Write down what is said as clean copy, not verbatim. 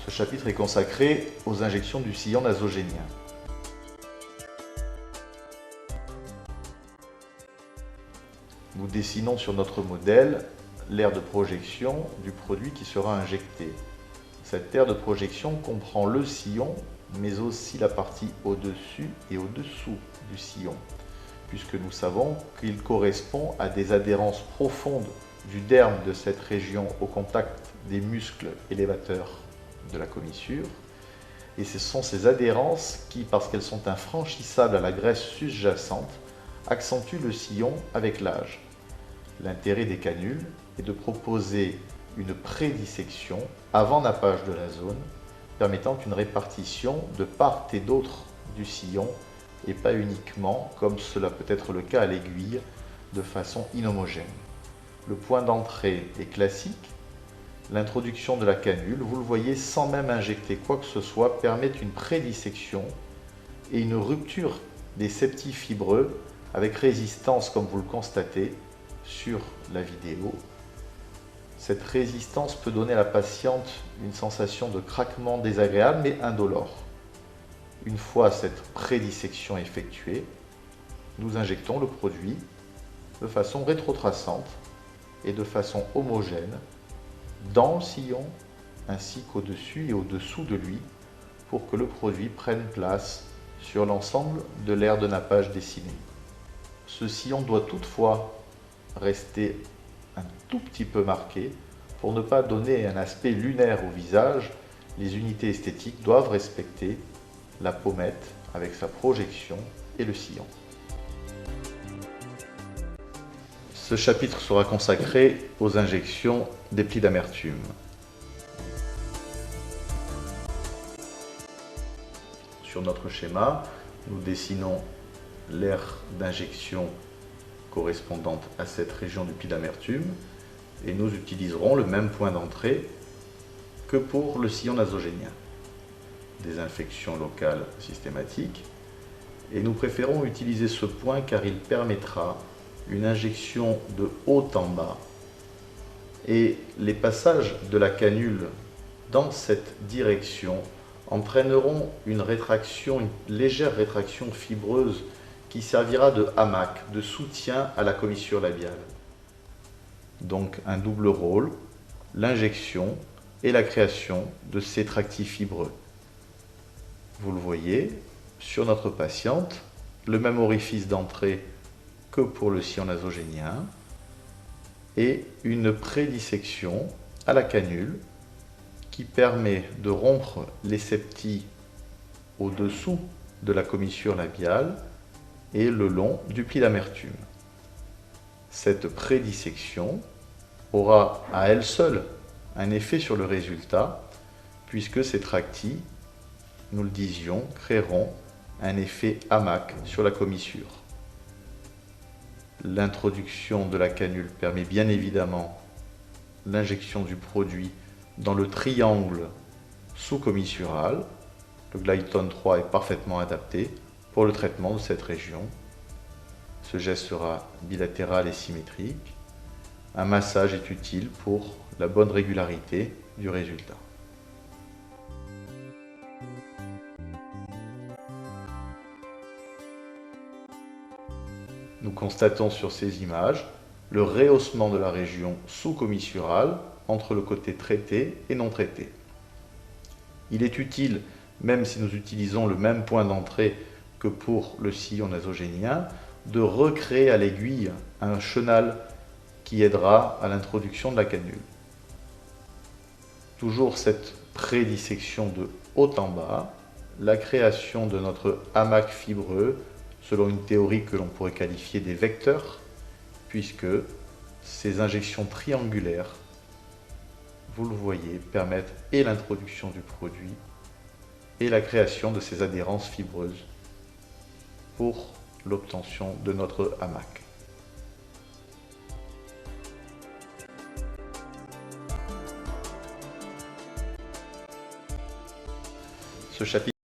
Ce chapitre est consacré aux injections du sillon nasogénien. Nous dessinons sur notre modèle l'aire de projection du produit qui sera injecté. Cette aire de projection comprend le sillon, mais aussi la partie au-dessus et au-dessous du sillon, puisque nous savons qu'il correspond à des adhérences profondes du derme de cette région au contact des muscles élévateurs de la commissure. Et ce sont ces adhérences qui, parce qu'elles sont infranchissables à la graisse sous-jacente, accentuent le sillon avec l'âge. L'intérêt des canules est de proposer une prédissection avant nappage de la zone, permettant une répartition de part et d'autre du sillon et pas uniquement, comme cela peut être le cas à l'aiguille, de façon inhomogène. Le point d'entrée est classique. L'introduction de la canule, vous le voyez, sans même injecter quoi que ce soit, permet une prédissection et une rupture des septies fibreux avec résistance, comme vous le constatez sur la vidéo. Cette résistance peut donner à la patiente une sensation de craquement désagréable mais indolore. Une fois cette prédissection effectuée, nous injectons le produit de façon rétrotraçante et de façon homogène dans le sillon ainsi qu'au-dessus et au-dessous de lui pour que le produit prenne place sur l'ensemble de l'aire de nappage dessinée. Ce sillon doit toutefois rester un tout petit peu marqué pour ne pas donner un aspect lunaire au visage. Les unités esthétiques doivent respecter la pommette avec sa projection et le sillon. Ce chapitre sera consacré aux injections des plis d'amertume. Sur notre schéma, nous dessinons l'aire d'injection correspondante à cette région du pli d'amertume et nous utiliserons le même point d'entrée que pour le sillon nasogénien. Désinfection locale systématique, et nous préférons utiliser ce point car il permettra une injection de haut en bas et les passages de la canule dans cette direction entraîneront une rétraction, une légère rétraction fibreuse qui servira de hamac, de soutien à la commissure labiale. Donc un double rôle, l'injection et la création de ces tracts fibreux. Vous le voyez, sur notre patiente, le même orifice d'entrée que pour le sillon nasogénien et une prédissection à la canule qui permet de rompre les septies au-dessous de la commissure labiale et le long du pli d'amertume. Cette prédissection aura à elle seule un effet sur le résultat puisque ces tracts, nous le disions, créeront un effet hamac sur la commissure. L'introduction de la canule permet bien évidemment l'injection du produit dans le triangle sous-commissural. Le Glytone 3 est parfaitement adapté pour le traitement de cette région. Ce geste sera bilatéral et symétrique. Un massage est utile pour la bonne régularité du résultat. Nous constatons sur ces images le rehaussement de la région sous-commissurale entre le côté traité et non traité. Il est utile, même si nous utilisons le même point d'entrée que pour le sillon nasogénien, de recréer à l'aiguille un chenal qui aidera à l'introduction de la canule. Toujours cette prédissection de haut en bas, la création de notre hamac fibreux selon une théorie que l'on pourrait qualifier des vecteurs, puisque ces injections triangulaires, vous le voyez, permettent et l'introduction du produit et la création de ces adhérences fibreuses pour l'obtention de notre hamac. Ce chapitre